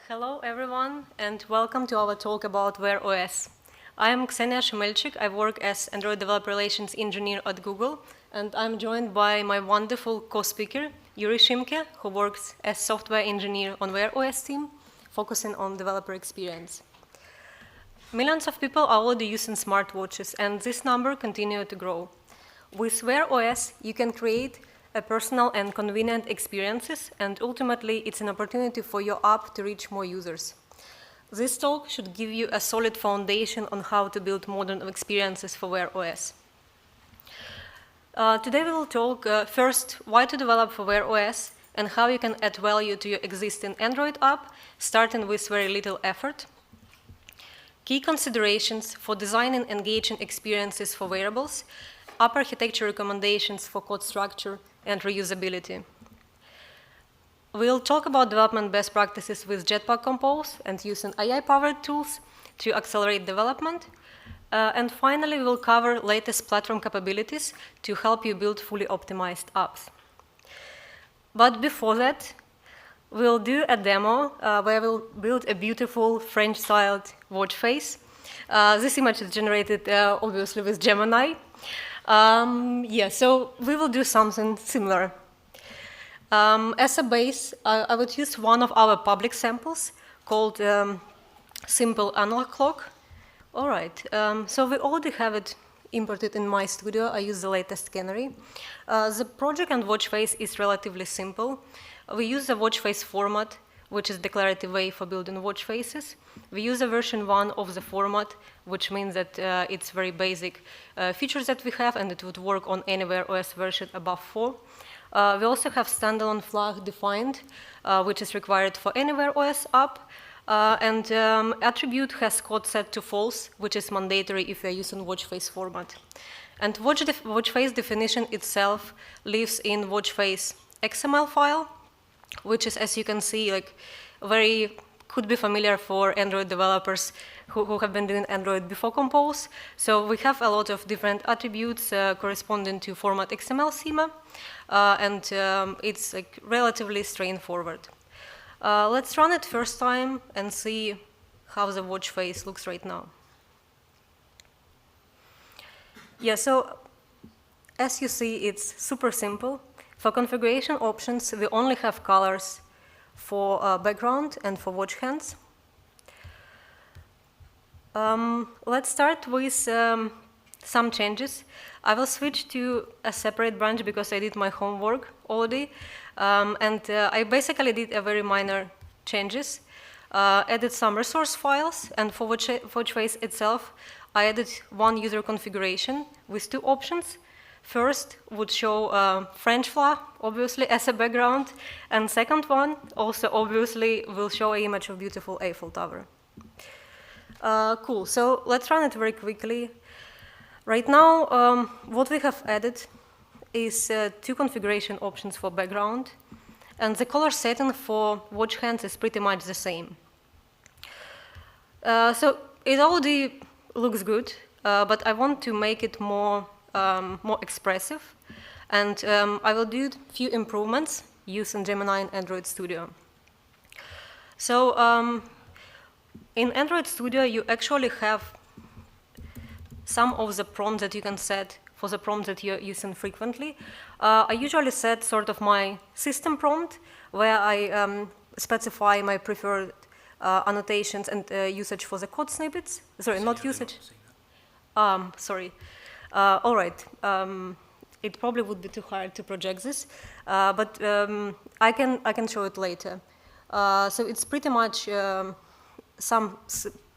Hello everyone and welcome to our talk about Wear OS. I am Ksenia Shemelchik. I work as Android Developer Relations Engineer at Google, and I'm joined by my wonderful co-speaker, Yuri Shimke, who works as software engineer on Wear OS team, focusing on developer experience. Millions of people are already using smartwatches, and this number continues to grow. With Wear OS, you can create a personal and convenient experiences, and ultimately, it's an opportunity for your app to reach more users. This talk should give you a solid foundation on how to build modern experiences for Wear OS. Today we will talk first why to develop for Wear OS and how you can add value to your existing Android app, starting with very little effort. Key considerations for designing engaging experiences for wearables, app architecture recommendations for code structure and reusability. We'll talk about development best practices with Jetpack Compose and using AI-powered tools to accelerate development. And finally, we'll cover latest platform capabilities to help you build fully optimized apps. But before that, we'll do a demo where we'll build a beautiful French-styled watch face. This image is generated obviously with Gemini. So we will do something similar. As a base, I would use one of our public samples called Simple Analog Clock. All right, so we already have it imported in my studio. I use the latest canary. The project and watch face is relatively simple. We use the watch face format, which is declarative way for building watch faces. We use a version 1 of the format, which means that it's very basic features that we have, and it would work on any Wear OS version above 4. We also have standalone flag defined, which is required for any Wear OS app. And attribute has code set to false, which is mandatory if you're using watch face format. And watch face definition itself lives in watch face XML file, which is, as you can see, like could be familiar for Android developers who have been doing Android before Compose. So we have a lot of different attributes corresponding to format XML schema, and it's like relatively straightforward. Let's run it first time and see how the watch face looks right now. Yeah, so as you see, it's super simple. For configuration options, we only have colors for background and for watch hands. Let's start with some changes. I will switch to a separate branch because I did my homework already. I basically did a very minor changes. Added some resource files, and for watch face itself, I added one user configuration with two options. First would show French flag, obviously, as a background, and second one also obviously will show an image of beautiful Eiffel Tower. Cool, so let's run it very quickly. Right now, what we have added is two configuration options for background, and the color setting for watch hands is pretty much the same. So it already looks good, but I want to make it more expressive, and I will do a few improvements using Gemini and Android Studio. So in Android Studio, you actually have some of the prompts that you can set for the prompts that you're using frequently. I usually set sort of my system prompt, where I specify my preferred annotations and usage for the code snippets. Sorry, not usage. Sorry. All right. It probably would be too hard to project this, but I can show it later. So it's pretty much some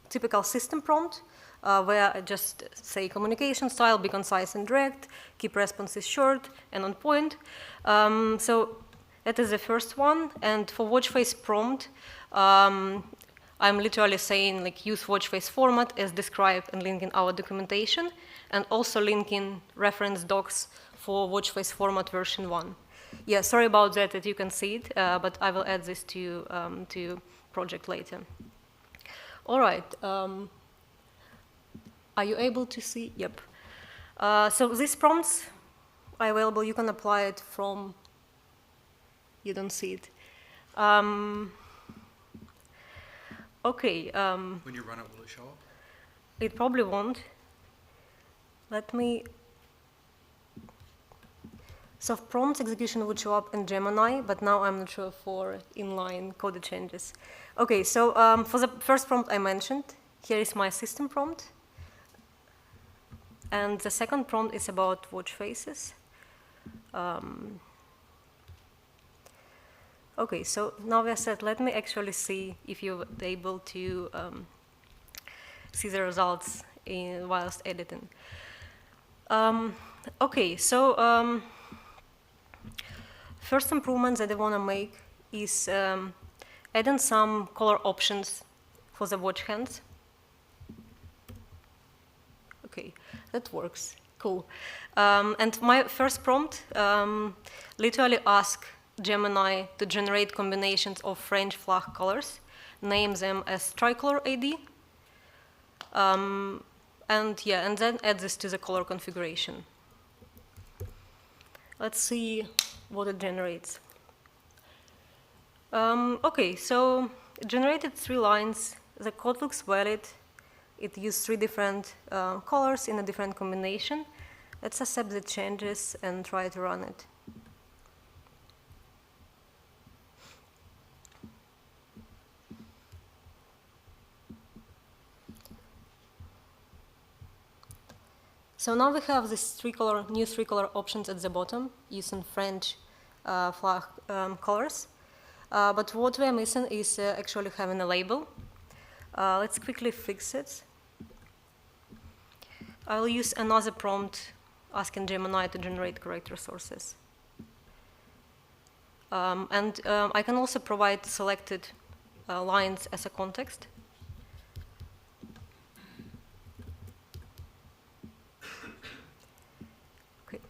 typical system prompt where I just say communication style, be concise and direct, keep responses short and on point. So that is the first one. And for watch face prompt, I'm literally saying like use watch face format as described and linked in our documentation, and also linking reference docs for watch face format version 1. Yeah, sorry about that you can see it, but I will add this to project later. All right. Are you able to see? Yep. So these prompts are available. You can apply it from, you don't see it. Okay. When you run it, will it show up? It probably won't. Let me. So prompt execution would show up in Gemini, but now I'm not sure for inline code changes. Okay, so for the first prompt I mentioned, here is my system prompt. And the second prompt is about watch faces. Okay, so now we are set. Let me actually see if you're able to see the results whilst editing. Okay, so first improvement that I want to make is adding some color options for the watch hands. Okay, that works. Cool. And my first prompt literally asks Gemini to generate combinations of French flag colors, name them as tricolor AD, and then add this to the color configuration. Let's see what it generates. Okay, so it generated 3 lines. The code looks valid. It used 3 different colors in a different combination. Let's accept the changes and try to run it. So now we have these new three color options at the bottom using French flag colors. But what we are missing is actually having a label. Let's quickly fix it. I'll use another prompt asking Gemini to generate correct resources. I can also provide selected lines as a context. Okay.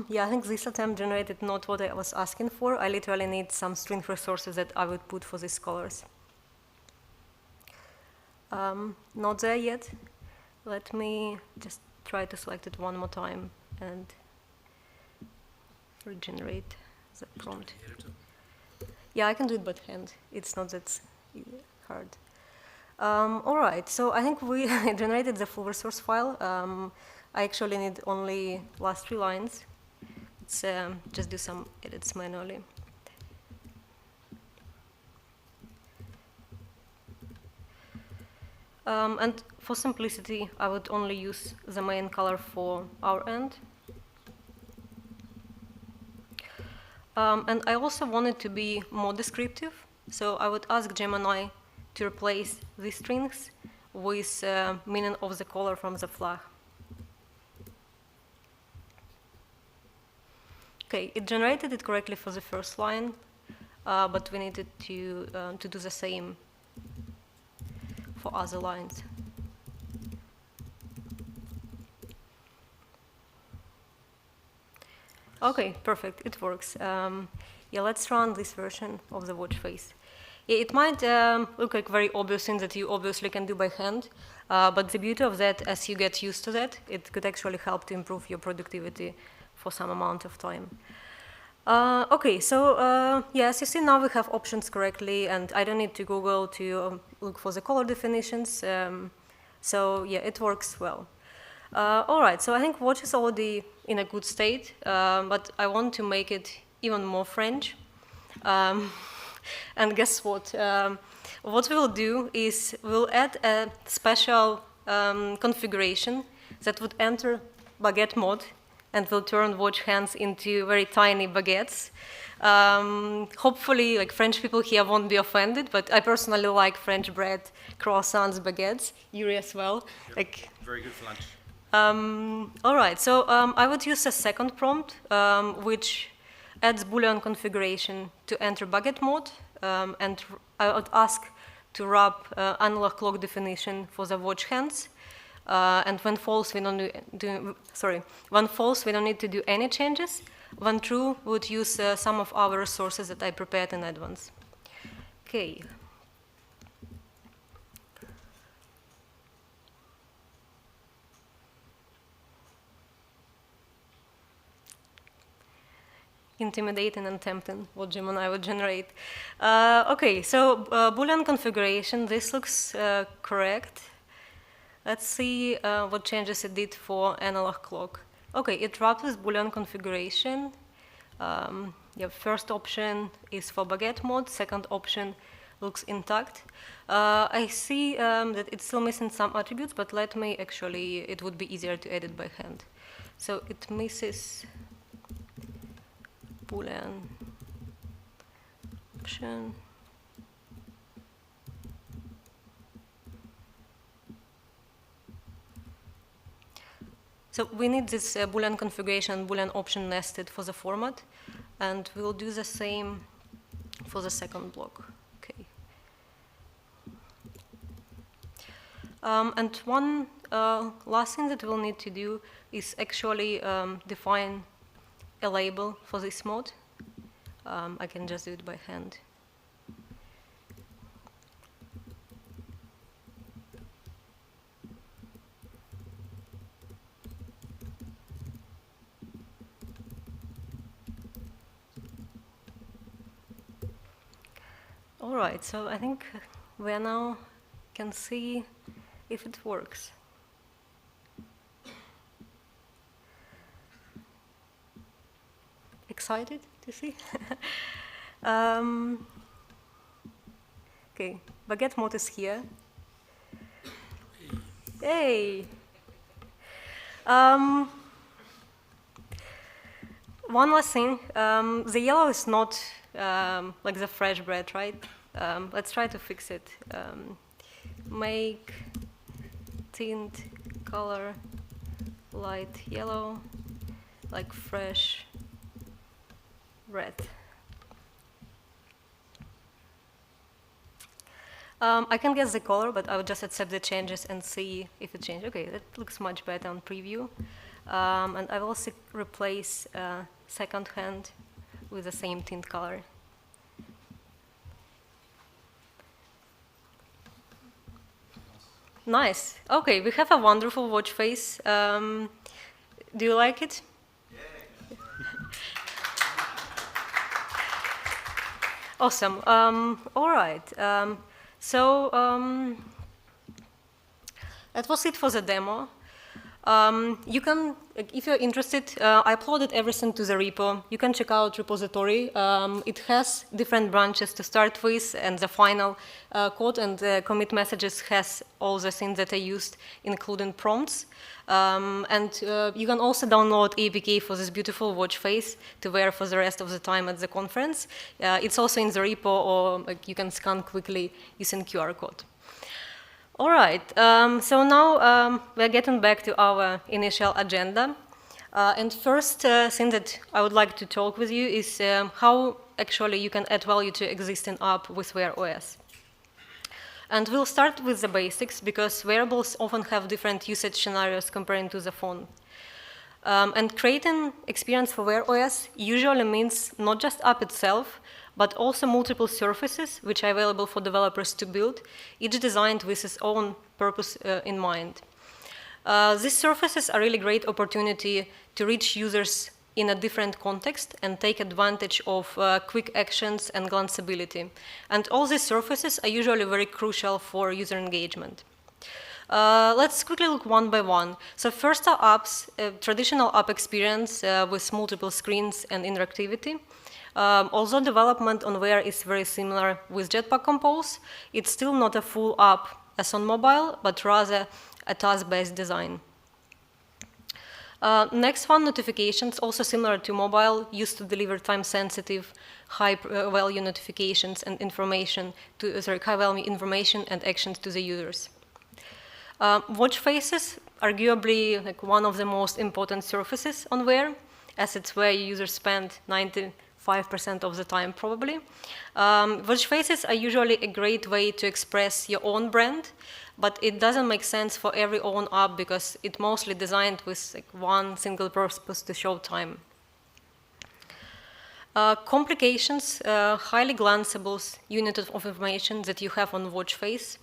Yeah, I think this attempt generated not what I was asking for. I literally need some string resources that I would put for these colors. Not there yet. Let me just try to select it one more time and regenerate the prompt. Yeah, I can do it by hand. It's not that hard. All right, so I think we generated the full resource file. I actually need only last 3 lines. Let's just do some edits manually. And for simplicity, I would only use the main color for our end. And I also wanted to be more descriptive, so I would ask Gemini to replace these strings with meaning of the color from the flag. Okay, it generated it correctly for the first line, but we needed to do the same for other lines. Okay, perfect, it works. Yeah, let's run this version of the watch face. Yeah, it might look like very obvious thing that you obviously can do by hand, but the beauty of that, as you get used to that, it could actually help to improve your productivity for some amount of time. Okay, so yeah, as you see now we have options correctly, and I don't need to Google to look for the color definitions. So yeah, it works well. All right, so I think watch is already in a good state, but I want to make it even more French. And guess what? What we'll do is we'll add a special configuration that would enter Baguette mode and will turn watch hands into very tiny baguettes. Hopefully, like French people here won't be offended, but I personally like French bread, croissants, baguettes. Yuri as well. Yep. Like very good for lunch. All right, so I would use a second prompt, which adds Boolean configuration to enter Baguette mode, and I would ask to wrap analog clock definition for the watch hands. And when false, we don't need to do any changes. When true, we would use some of our resources that I prepared in advance. Okay. intimidating and tempting what Gemini would generate. Okay, so Boolean configuration, this looks correct. Let's see what changes it did for analog clock. Okay, it wrapped with Boolean configuration. Yeah, first option is for Baguette mode, second option looks intact. I see that it's still missing some attributes, but let me actually, it would be easier to edit by hand. So it misses Boolean option. So we need this Boolean configuration, Boolean option nested for the format, and we'll do the same for the second block. Okay. And one last thing that we'll need to do is actually define a label for this mode. I can just do it by hand. All right, so I think we now can see if it works. Excited to see? Okay, Baguette mode is here. Hey! One last thing, the yellow is not like the fresh bread, right? Let's try to fix it. Make tint color light yellow, like fresh red. I can guess the color, but I would just accept the changes and see if it changed. Okay, that looks much better on preview. And I will also replace second hand with the same tint color. Nice. Okay, we have a wonderful watch face. Do you like it? Yeah. Awesome. All right. So that was it for the demo. You can, if you're interested, I uploaded everything to the repo. You can check out repository. It has different branches to start with, and the final code and the commit messages has all the things that I used, including prompts. And you can also download APK for this beautiful watch face to wear for the rest of the time at the conference. It's also in the repo, or you can scan quickly using QR code. All right, so now we're getting back to our initial agenda. And first thing that I would like to talk with you is how actually you can add value to existing app with Wear OS. And we'll start with the basics, because wearables often have different usage scenarios comparing to the phone. And creating experience for Wear OS usually means not just app itself, but also multiple surfaces which are available for developers to build, each designed with its own purpose in mind. These surfaces are really great opportunity to reach users in a different context and take advantage of quick actions and glanceability. And all these surfaces are usually very crucial for user engagement. Let's quickly look one by one. So first are apps, traditional app experience with multiple screens and interactivity. Although development on Wear is very similar with Jetpack Compose, it's still not a full app as on mobile, but rather a task-based design. Next one, notifications, also similar to mobile, used to deliver time-sensitive, high-value notifications and information high-value information and actions to the users. Watch faces, arguably like one of the most important surfaces on Wear, as it's where users spend 95% of the time probably. Watch faces are usually a great way to express your own brand, but it doesn't make sense for every own app because it's mostly designed with like one single purpose to show time. Complications, highly glanceable unit of information that you have on watch face.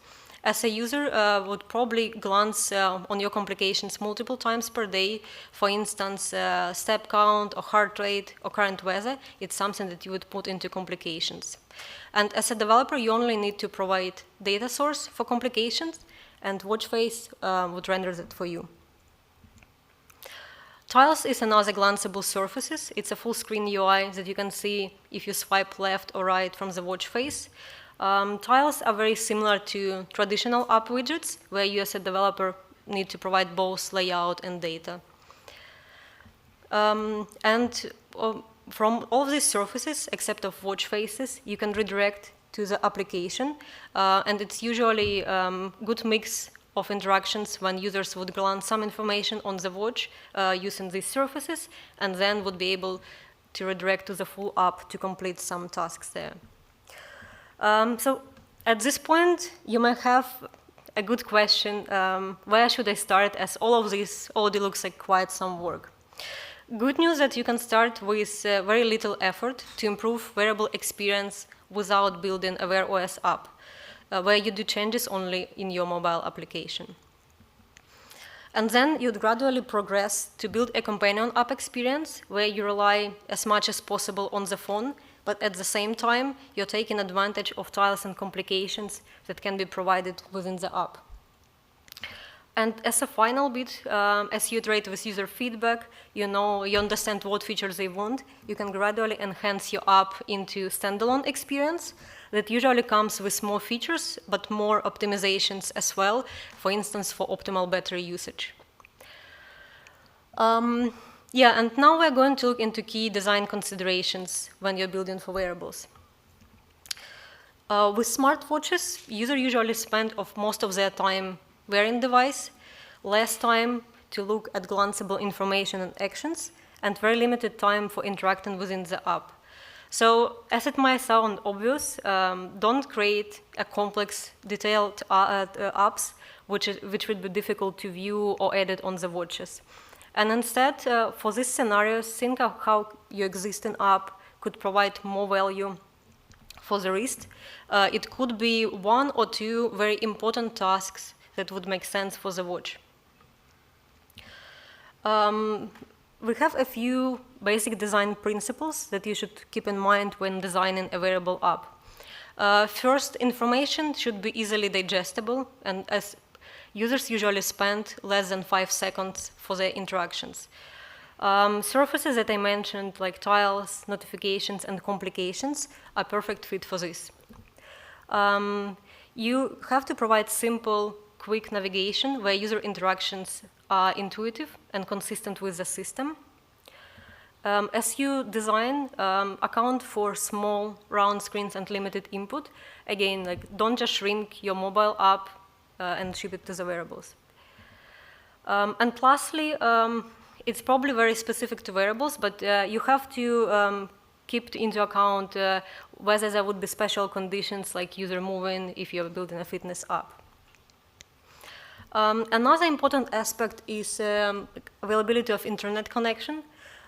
as a user, would probably glance on your complications multiple times per day. For instance, step count or heart rate or current weather, it's something that you would put into complications. And as a developer, you only need to provide data source for complications, and watch face would render that for you. Tiles is another glanceable surfaces. It's a full screen UI that you can see if you swipe left or right from the watch face. Tiles are very similar to traditional app widgets, where you as a developer need to provide both layout and data. From all of these surfaces, except of watch faces, you can redirect to the application, and it's usually a good mix of interactions when users would glance some information on the watch using these surfaces, and then would be able to redirect to the full app to complete some tasks there. So at this point, you might have a good question, where should I start, as all of this already looks like quite some work. Good news that you can start with very little effort to improve wearable experience without building a Wear OS app, where you do changes only in your mobile application. And then you'd gradually progress to build a companion app experience where you rely as much as possible on the phone, but at the same time, you're taking advantage of tiles and complications that can be provided within the app. And as a final bit, as you iterate with user feedback, you understand what features they want, you can gradually enhance your app into standalone experience that usually comes with more features, but more optimizations as well, for instance, for optimal battery usage. And now we're going to look into key design considerations when you're building for wearables. With smartwatches, users usually spend most of their time wearing device, less time to look at glanceable information and actions, and very limited time for interacting within the app. So, as it might sound obvious, don't create a complex, detailed apps which would be difficult to view or edit on the watches. And instead, for this scenario, think of how your existing app could provide more value for the wrist. It could be one or two very important tasks that would make sense for the watch. We have a few basic design principles that you should keep in mind when designing a wearable app. First, information should be easily digestible, and as users usually spend less than 5 seconds for their interactions. Surfaces that I mentioned, like tiles, notifications, and complications, are perfect fit for this. You have to provide simple, quick navigation where user interactions are intuitive and consistent with the system. As you design, account for small round screens and limited input. Again, don't just shrink your mobile app and ship it to the wearables. And lastly, it's probably very specific to wearables, but you have to keep into account whether there would be special conditions like user moving if you're building a fitness app. Another important aspect is availability of internet connection.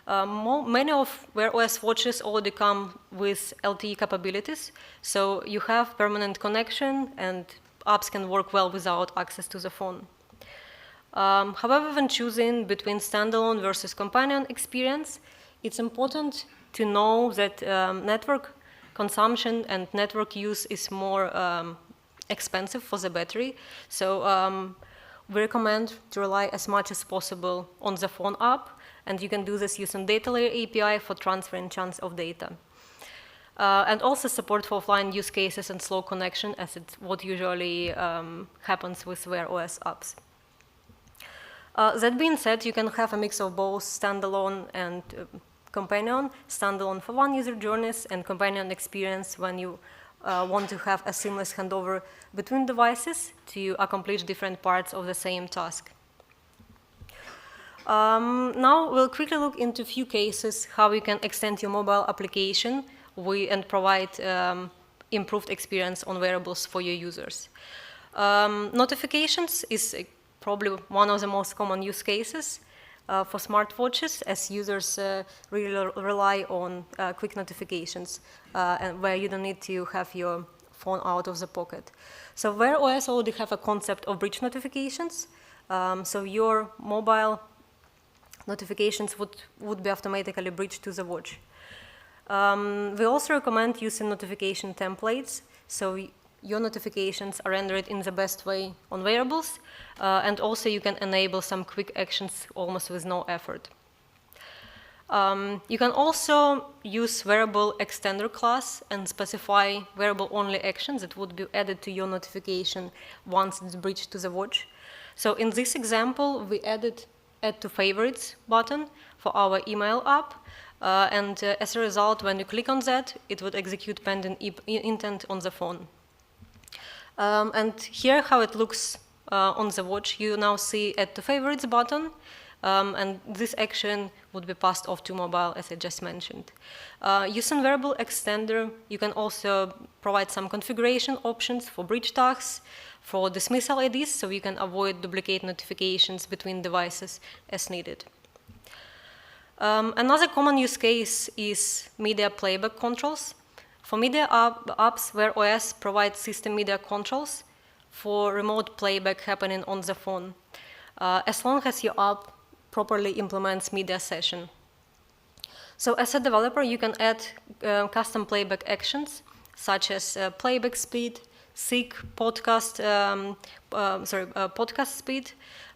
Many of Wear OS watches already come with LTE capabilities, so you have permanent connection and apps can work well without access to the phone. However, when choosing between standalone versus companion experience, it's important to know that network consumption and network use is more expensive for the battery. So we recommend to rely as much as possible on the phone app, and you can do this using Data Layer API for transferring chunks of data. And also support for offline use cases and slow connection, as it's what usually happens with Wear OS apps. That being said, you can have a mix of both standalone and companion. Standalone for one user journeys and companion experience when you want to have a seamless handover between devices to accomplish different parts of the same task. Now we'll quickly look into a few cases how you can extend your mobile application and provide improved experience on wearables for your users. Notifications is probably one of the most common use cases for smartwatches, as users really rely on quick notifications and where you don't need to have your phone out of the pocket. So Wear OS already have a concept of bridge notifications. So your mobile notifications would be automatically bridged to the watch. We also recommend using notification templates, so your notifications are rendered in the best way on wearables, and also you can enable some quick actions almost with no effort. You can also use wearable extender class and specify wearable-only actions that would be added to your notification once it's bridged to the watch. So in this example, we added Add to Favorites button for our email app, and as a result, when you click on that, it would execute pending intent on the phone. And here how it looks on the watch, you now see Add to Favorites button, and this action would be passed off to mobile, as I just mentioned. Using wearable extender, you can also provide some configuration options for bridge tags, for dismissal IDs, so you can avoid duplicate notifications between devices as needed. Another common use case is media playback controls. For media apps, Wear OS provides system media controls for remote playback happening on the phone, as long as your app properly implements media session. So as a developer, you can add custom playback actions, such as playback speed, sync, podcast speed,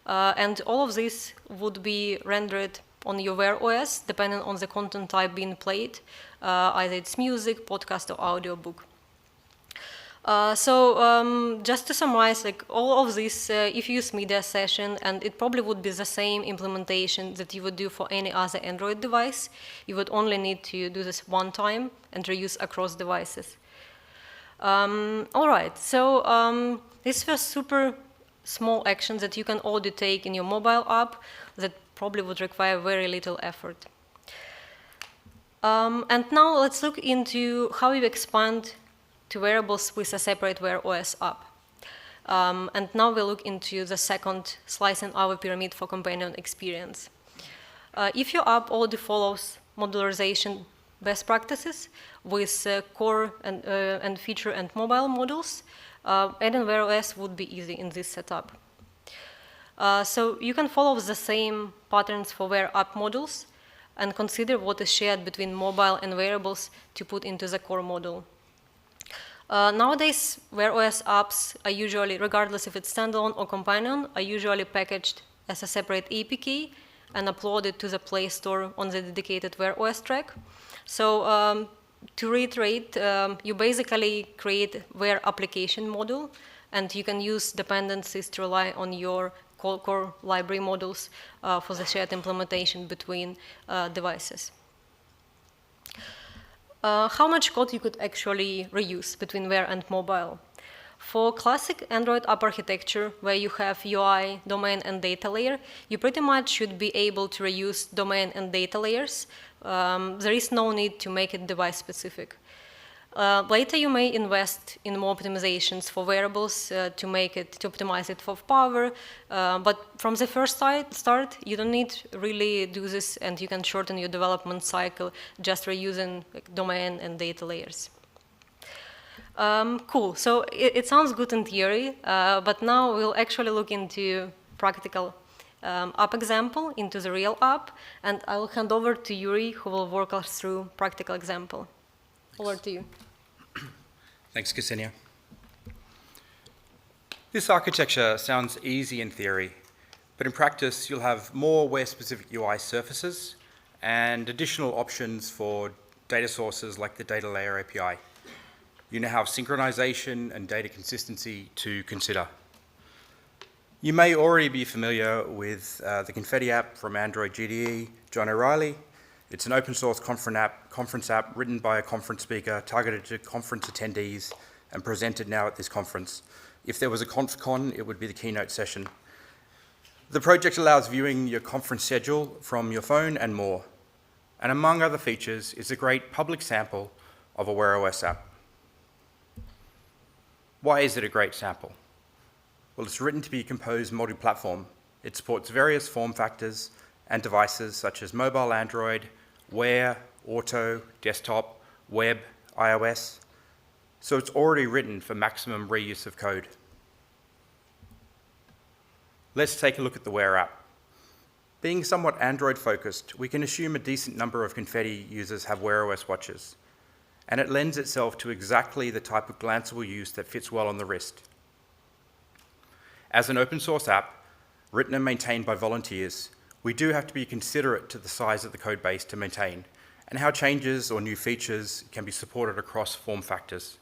and all of this would be rendered on your Wear OS, depending on the content type being played, either it's music, podcast, or audiobook. Just to summarize, like all of this, if you use media session, and it probably would be the same implementation that you would do for any other Android device, you would only need to do this one time and reuse across devices. All right, so these were super small actions that you can already take in your mobile app that probably would require very little effort. And now let's look into how you expand to wearables with a separate Wear OS app. And now we'll look into the second slice in our pyramid for companion experience. If your app already follows modularization best practices with core and feature and mobile modules, adding Wear OS would be easy in this setup. So you can follow the same patterns for Wear app modules and consider what is shared between mobile and wearables to put into the core module. Nowadays, Wear OS apps are usually, regardless if it's standalone or companion, are usually packaged as a separate APK and uploaded to the Play Store on the dedicated Wear OS track. So to reiterate, you basically create Wear application module, and you can use dependencies to rely on your core library modules for the shared implementation between devices. How much code you could actually reuse between Wear and mobile? For classic Android app architecture, where you have UI, domain, and data layer, you pretty much should be able to reuse domain and data layers. There is no need to make it device-specific. Later, you may invest in more optimizations for wearables to optimize it for power. But from the first start, you don't need to really do this, and you can shorten your development cycle just reusing domain and data layers. Cool. So it sounds good in theory, but now we'll actually look into practical app example into the real app, and I will hand over to Yuri, who will walk us through practical example. Over to you. Thanks, Ksenia. This architecture sounds easy in theory, but in practice, you'll have more Wear-specific UI surfaces and additional options for data sources like the data layer API. You now have synchronization and data consistency to consider. You may already be familiar with the Confetti app from Android GDE, John O'Reilly. It's an open source conference app written by a conference speaker targeted to conference attendees and presented now at this conference. If there was a ConfCon, it would be the keynote session. The project allows viewing your conference schedule from your phone and more. And among other features, it's a great public sample of a Wear OS app. Why is it a great sample? Well, it's written to be composed multi-platform. It supports various form factors and devices such as mobile Android, Wear, Auto, desktop, web, iOS. so it's already written for maximum reuse of code. Let's take a look at the Wear app. Being somewhat Android-focused, we can assume a decent number of Confetti users have Wear OS watches, and it lends itself to exactly the type of glanceable use that fits well on the wrist. As an open source app, written and maintained by volunteers, we do have to be considerate to the size of the code base to maintain, and how changes or new features can be supported across form factors.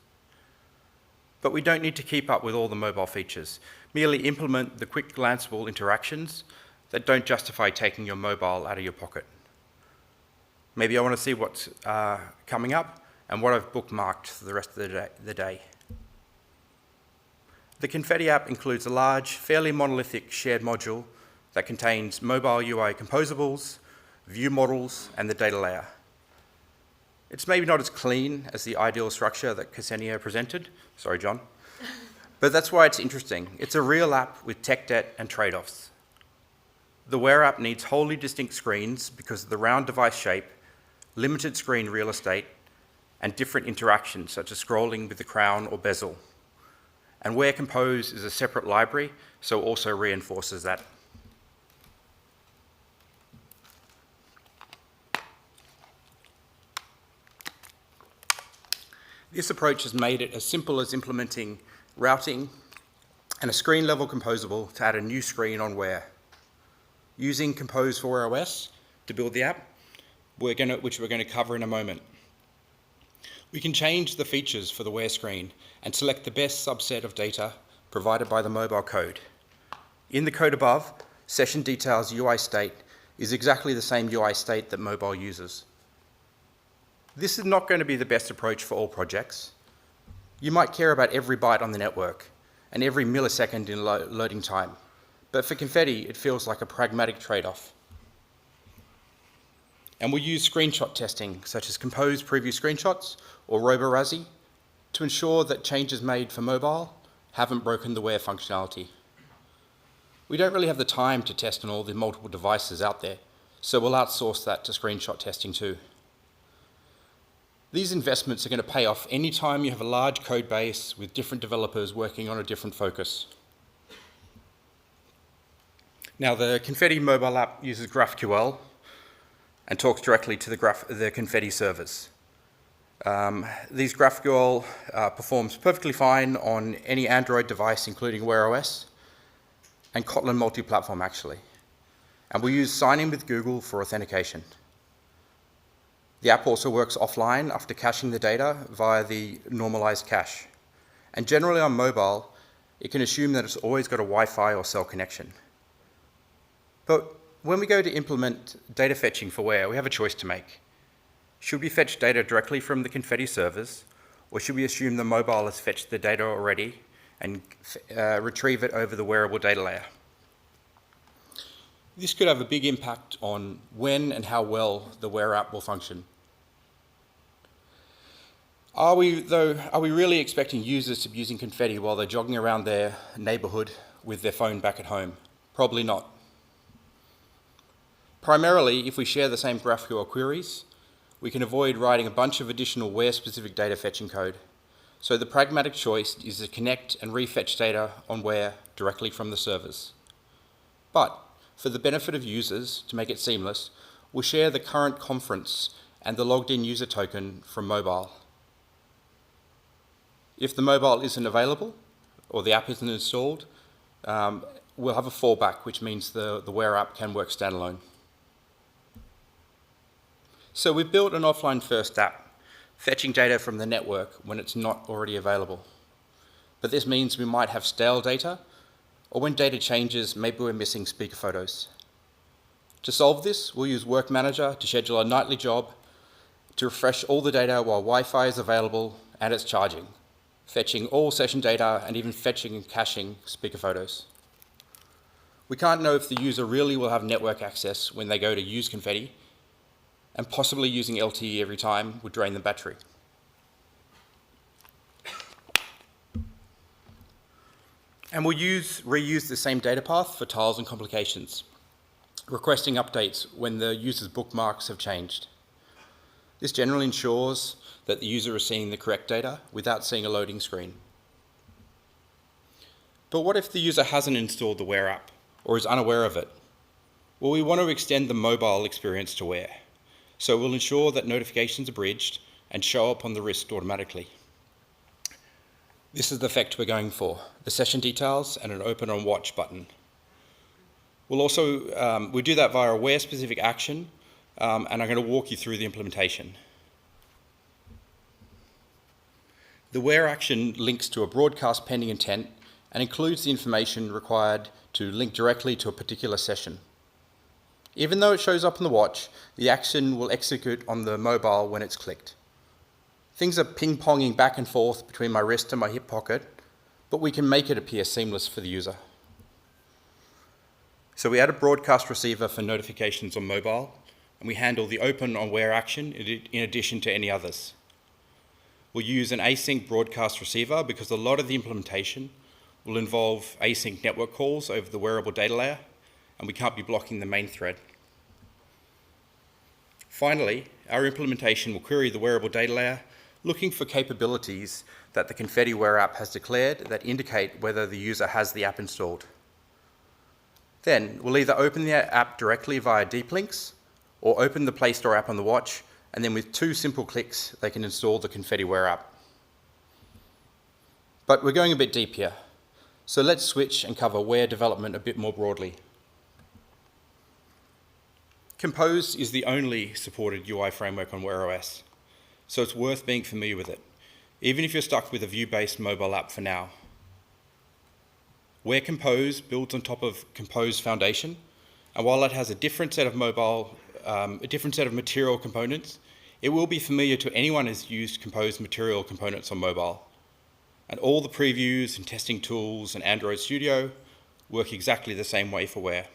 But we don't need to keep up with all the mobile features, merely implement the quick glanceable interactions that don't justify taking your mobile out of your pocket. Maybe I want to see what's coming up and what I've bookmarked for the rest of the day. The Confetti app includes a large, fairly monolithic shared module that contains mobile UI composables, view models, and the data layer. It's maybe not as clean as the ideal structure that Ksenia presented. Sorry, John. But that's why it's interesting. It's a real app with tech debt and trade-offs. The Wear app needs wholly distinct screens because of the round device shape, limited screen real estate, and different interactions such as scrolling with the crown or bezel. And Wear Compose is a separate library, so also reinforces that. This approach has made it as simple as implementing routing and a screen-level composable to add a new screen on Wear. Using Compose for Wear OS to build the app, which we're going to cover in a moment. We can change the features for the Wear screen and select the best subset of data provided by the mobile code. In the code above, session details UI state is exactly the same UI state that mobile uses. This is not going to be the best approach for all projects. You might care about every byte on the network and every millisecond in loading time. But for Confetti, it feels like a pragmatic trade-off. And we'll use screenshot testing, such as Compose preview screenshots or RoboRazzi, to ensure that changes made for mobile haven't broken the Wear functionality. We don't really have the time to test on all the multiple devices out there, so we'll outsource that to screenshot testing too. These investments are going to pay off any time you have a large code base with different developers working on a different focus. Now, the Confetti mobile app uses GraphQL and talks directly to the Confetti servers. These GraphQL performs perfectly fine on any Android device, including Wear OS, and Kotlin multi-platform, actually. And we use sign-in with Google for authentication. The app also works offline after caching the data via the normalized cache. And generally on mobile, it can assume that it's always got a Wi-Fi or cell connection. But when we go to implement data fetching for Wear, we have a choice to make. Should we fetch data directly from the Confetti servers, or should we assume the mobile has fetched the data already and retrieve it over the wearable data layer? This could have a big impact on when and how well the Wear app will function. Are we really expecting users to be using Confetti while they're jogging around their neighborhood with their phone back at home? Probably not. Primarily, if we share the same GraphQL queries, we can avoid writing a bunch of additional Wear-specific data fetching code. So the pragmatic choice is to connect and refetch data on Wear directly from the servers. But for the benefit of users, to make it seamless, we'll share the current conference and the logged-in user token from mobile. If the mobile isn't available or the app isn't installed, we'll have a fallback, which means the Wear app can work standalone. So we've built an offline-first app, fetching data from the network when it's not already available. But this means we might have stale data, or when data changes, maybe we're missing speaker photos. To solve this, we'll use Work Manager to schedule a nightly job to refresh all the data while Wi-Fi is available and it's charging, fetching all session data and even fetching and caching speaker photos. We can't know if the user really will have network access when they go to use Confetti, and possibly using LTE every time would drain the battery. And we'll reuse the same data path for tiles and complications, requesting updates when the user's bookmarks have changed. This generally ensures that the user is seeing the correct data without seeing a loading screen. But what if the user hasn't installed the Wear app or is unaware of it? Well, we want to extend the mobile experience to Wear, so we'll ensure that notifications are bridged and show up on the wrist automatically. This is the effect we're going for, the session details and an open on watch button. We'll also, we do that via a Wear specific action, and I'm going to walk you through the implementation. The Wear action links to a broadcast pending intent and includes the information required to link directly to a particular session. Even though it shows up on the watch, the action will execute on the mobile when it's clicked. Things are ping-ponging back and forth between my wrist and my hip pocket, but we can make it appear seamless for the user. So we add a broadcast receiver for notifications on mobile, and we handle the open on Wear action in addition to any others. We'll use an async broadcast receiver because a lot of the implementation will involve async network calls over the wearable data layer, and we can't be blocking the main thread. Finally, our implementation will query the wearable data layer, looking for capabilities that the Confetti Wear app has declared that indicate whether the user has the app installed. Then we'll either open the app directly via deep links or open the Play Store app on the watch, and then with 2 simple clicks, they can install the Confetti Wear app. But we're going a bit deep here. So let's switch and cover Wear development a bit more broadly. Compose is the only supported UI framework on Wear OS, so it's worth being familiar with it, even if you're stuck with a view-based mobile app for now. Wear Compose builds on top of Compose Foundation, and while it has a different set of material components, it will be familiar to anyone who's used Compose material components on mobile. And all the previews and testing tools and Android Studio work exactly the same way for Wear.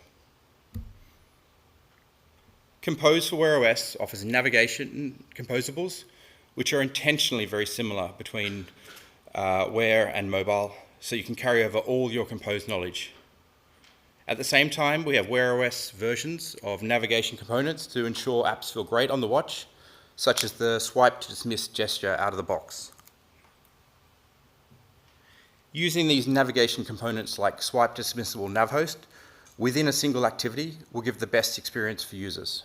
Compose for Wear OS offers navigation composables, which are intentionally very similar between Wear and mobile, so you can carry over all your Compose knowledge. At the same time, we have Wear OS versions of navigation components to ensure apps feel great on the watch, such as the swipe to dismiss gesture out of the box. Using these navigation components like swipe dismissible nav host within a single activity will give the best experience for users.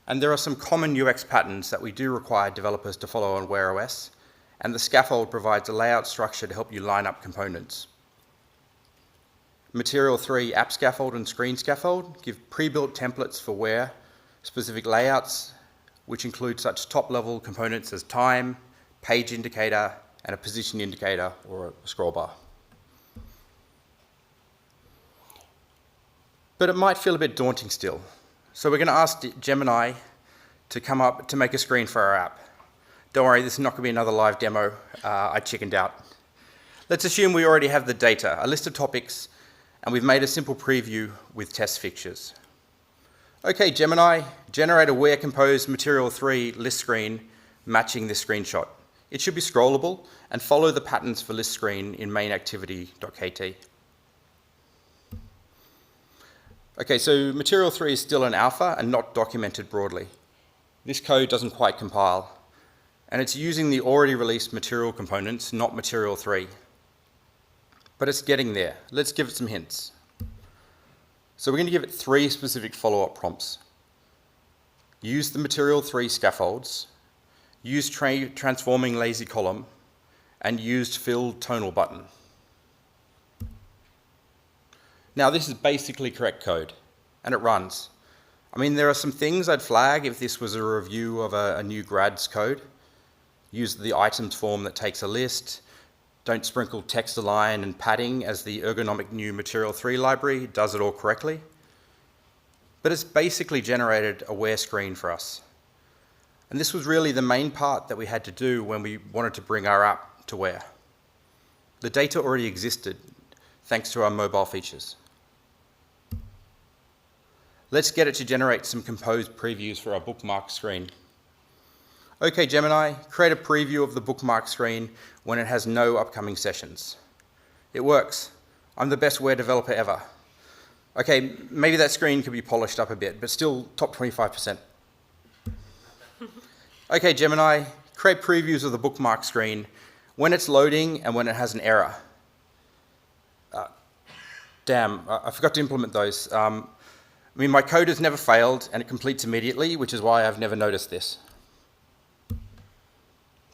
And there are some common UX patterns that we do require developers to follow on Wear OS, and the scaffold provides a layout structure to help you line up components. Material 3 app scaffold and screen scaffold give pre-built templates for Wear specific layouts, which include such top-level components as time, page indicator, and a position indicator or a scroll bar. But it might feel a bit daunting still. So we're going to ask Gemini to come up to make a screen for our app. Don't worry, this is not going to be another live demo. I chickened out. Let's assume we already have the data, a list of topics, and we've made a simple preview with test fixtures. Okay, Gemini, generate a Wear Compose Material 3 list screen matching this screenshot. It should be scrollable and follow the patterns for list screen in mainActivity.kt. Okay, so Material 3 is still an alpha and not documented broadly. This code doesn't quite compile, and it's using the already released material components, not Material 3. But it's getting there. Let's give it some hints. So we're going to give it 3 specific follow-up prompts. Use the Material 3 scaffolds, use transforming lazy column, and used filled tonal button. Now this is basically correct code, and it runs. I mean, there are some things I'd flag if this was a review of a new grad's code. Use the items form that takes a list. Don't sprinkle text align and padding as the ergonomic new Material 3 library does it all correctly. But it's basically generated a Wear screen for us. And this was really the main part that we had to do when we wanted to bring our app to Wear. The data already existed, thanks to our mobile features. Let's get it to generate some composed previews for our bookmark screen. Okay, Gemini, create a preview of the bookmark screen when it has no upcoming sessions. It works. I'm the best Wear developer ever. Okay, maybe that screen could be polished up a bit, but still top 25%. Okay, Gemini, create previews of the bookmark screen when it's loading and when it has an error. Damn, I forgot to implement those. My code has never failed and it completes immediately, which is why I've never noticed this.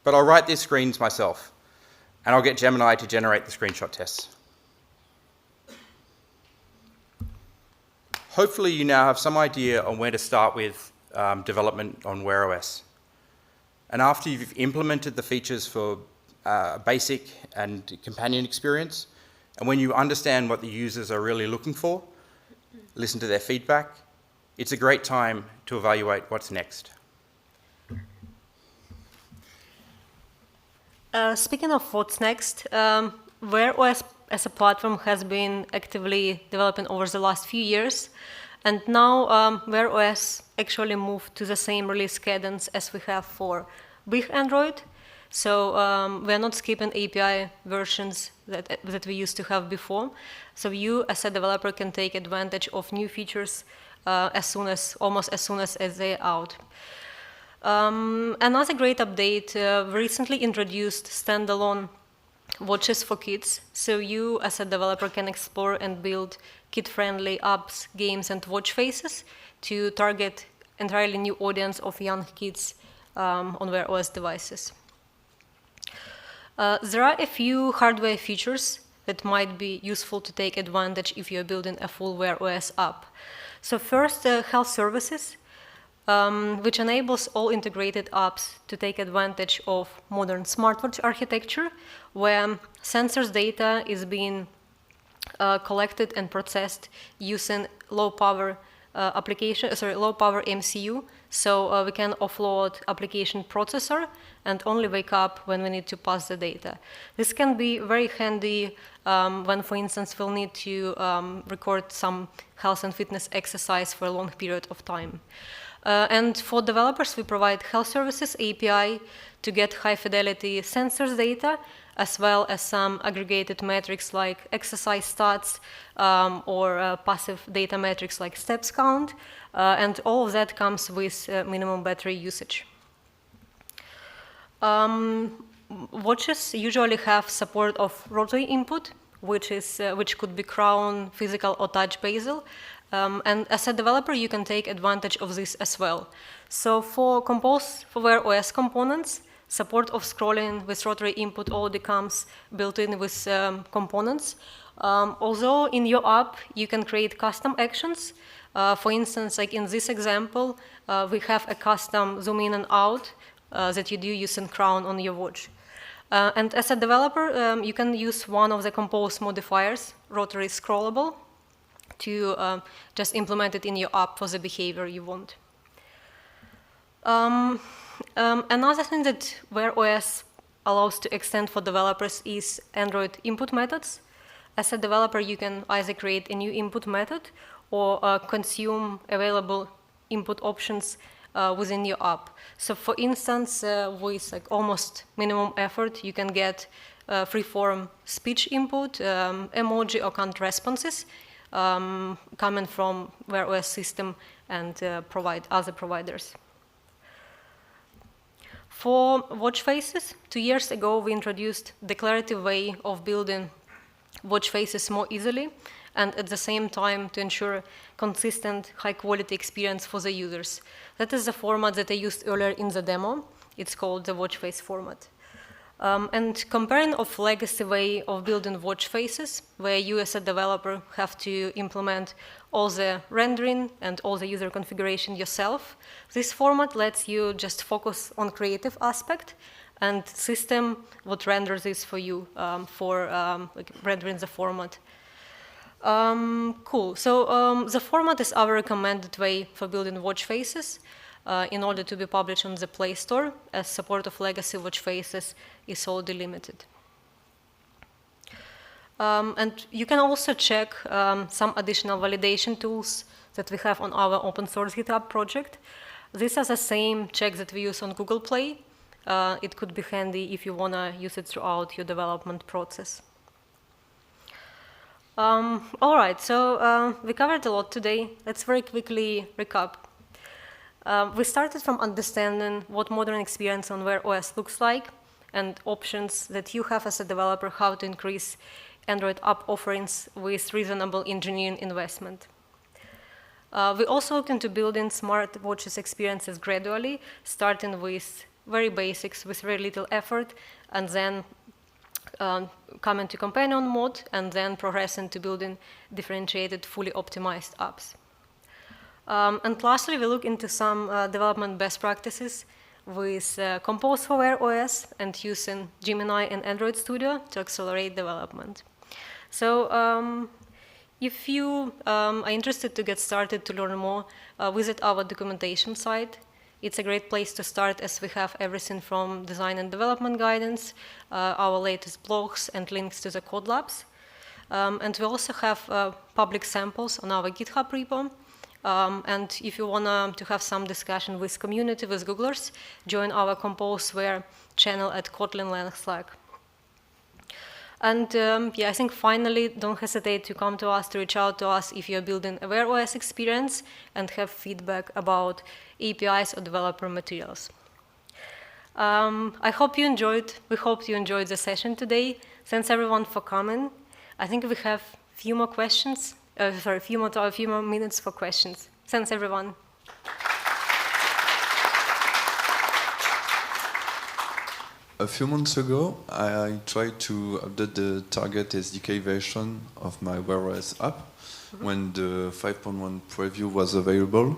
But I'll write these screens myself, and I'll get Gemini to generate the screenshot tests. Hopefully you now have some idea on where to start with development on Wear OS. And after you've implemented the features for basic and companion experience, and when you understand what the users are really looking for, listen to their feedback, it's a great time to evaluate what's next. Speaking of what's next, Wear OS as a platform has been actively developing over the last few years, and now Wear OS actually moved to the same release cadence as we have for big Android. So we're not skipping API versions that we used to have before. So you, as a developer, can take advantage of new features almost as soon as they're out. Another great update, we recently introduced standalone watches for kids. So you, as a developer, can explore and build kid-friendly apps, games, and watch faces to target entirely new audience of young kids on Wear OS devices. There are a few hardware features that might be useful to take advantage if you're building a full Wear OS app. So first, health services, which enables all integrated apps to take advantage of modern smartwatch architecture, where sensors data is being collected and processed using low-power low-power MCU. So we can offload application processor and only wake up when we need to pass the data. This can be very handy when, for instance, we'll need to record some health and fitness exercise for a long period of time. And for developers, we provide health services API to get high-fidelity sensors data, as well as some aggregated metrics like exercise stats or passive data metrics like steps count. And all of that comes with minimum battery usage. Watches usually have support of rotary input, which could be crown, physical, or touch bezel. And as a developer, you can take advantage of this as well. So for Wear OS components, support of scrolling with rotary input already comes built in with components. Although in your app, you can create custom actions. For instance, like in this example, we have a custom zoom in and out that you do using crown on your watch. And as a developer, you can use one of the compose modifiers, rotary scrollable, to just implement it in your app for the behavior you want. Another thing that Wear OS allows to extend for developers is Android input methods. As a developer, you can either create a new input method or consume available input options within your app. So for instance, with like almost minimum effort, you can get free-form speech input, emoji or count responses coming from Wear OS system and other providers. For watch faces, 2 years ago, we introduced declarative way of building watch faces more easily and at the same time to ensure consistent, high-quality experience for the users. That is the format that I used earlier in the demo. It's called the watch face format. And comparing of legacy way of building watch faces, where you as a developer have to implement all the rendering and all the user configuration yourself, this format lets you just focus on creative aspect and system would render this for you for like rendering the format. Cool. So the format is our recommended way for building watch faces in order to be published on the Play Store, as support of legacy watch faces is already limited. And you can also check some additional validation tools that we have on our open source GitHub project. These are the same checks that we use on Google Play. It could be handy if you want to use it throughout your development process. All right, so we covered a lot today. Let's very quickly recap. We started from understanding what modern experience on Wear OS looks like and options that you have as a developer, how to increase Android app offerings with reasonable engineering investment. We also looked into building smart watches experiences gradually, starting with very basics with very little effort, and then coming to companion mode, and then progressing to building differentiated, fully optimized apps. And lastly, we look into some development best practices with Compose for Wear OS and using Gemini and Android Studio to accelerate development. So if you are interested to get started to learn more, visit our documentation site. It's a great place to start as we have everything from design and development guidance, our latest blogs, and links to the code labs. And we also have public samples on our GitHub repo. And if you want to have some discussion with community, with Googlers, join our Compose.Wear channel at Kotlin Lang Slack. And I think finally, don't hesitate to come to us, to reach out to us if you're building a Wear OS experience and have feedback about APIs or developer materials. I hope you enjoyed. We hope you enjoyed the session today. Thanks everyone for coming. I think we have a few more questions. A few more minutes for questions. Thanks everyone. A few months ago, I tried to update the Target SDK version of my Wear OS app when the 5.1 preview was available,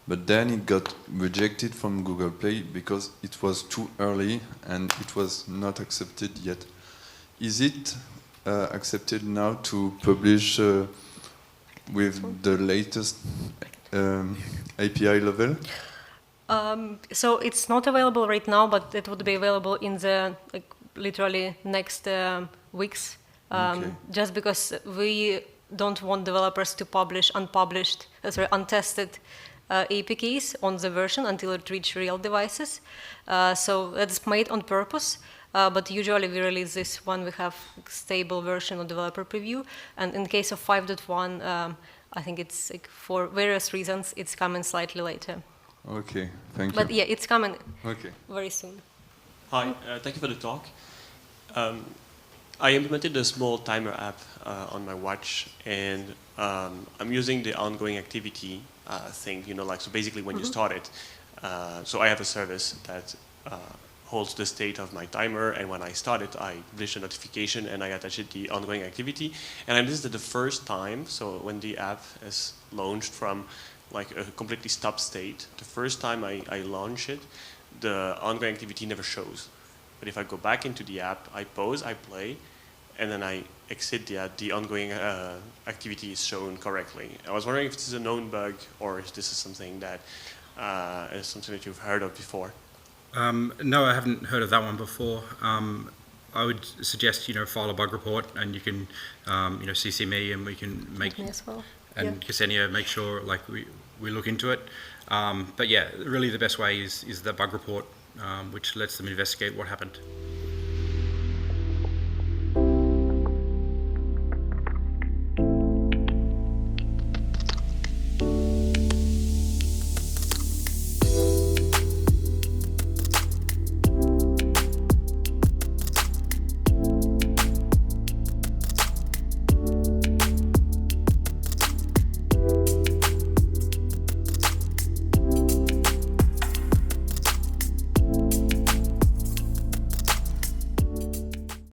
but then it got rejected from Google Play because it was too early and it was not accepted yet. Is it accepted now to publish with the latest API level? So it's not available right now, but it would be available in the literally next weeks. Okay. Just because we don't want developers to publish untested APKs on the version until it reaches real devices. So that's made on purpose. But usually we release this when we have stable version of developer preview. And in case of 5.1, I think it's for various reasons, it's coming slightly later. Okay, thank you. But yeah, it's coming very soon. Hi, thank you for the talk. I implemented a small timer app on my watch, and I'm using the ongoing activity thing, so basically when you start it. So I have a service that holds the state of my timer, and when I start it, I publish a notification and I attach it to the ongoing activity. And this is the first time, so when the app is launched from like a completely stopped state, the first time I launch it, the ongoing activity never shows. But if I go back into the app, I pause, I play, and then I exit the ongoing activity is shown correctly. I was wondering if this is a known bug or if this is something that you've heard of before. No, I haven't heard of that one before. I would suggest file a bug report, and you can CC me, and we can make Me as well. and Ksenia make sure we look into it. But yeah, really the best way is the bug report, which lets them investigate what happened.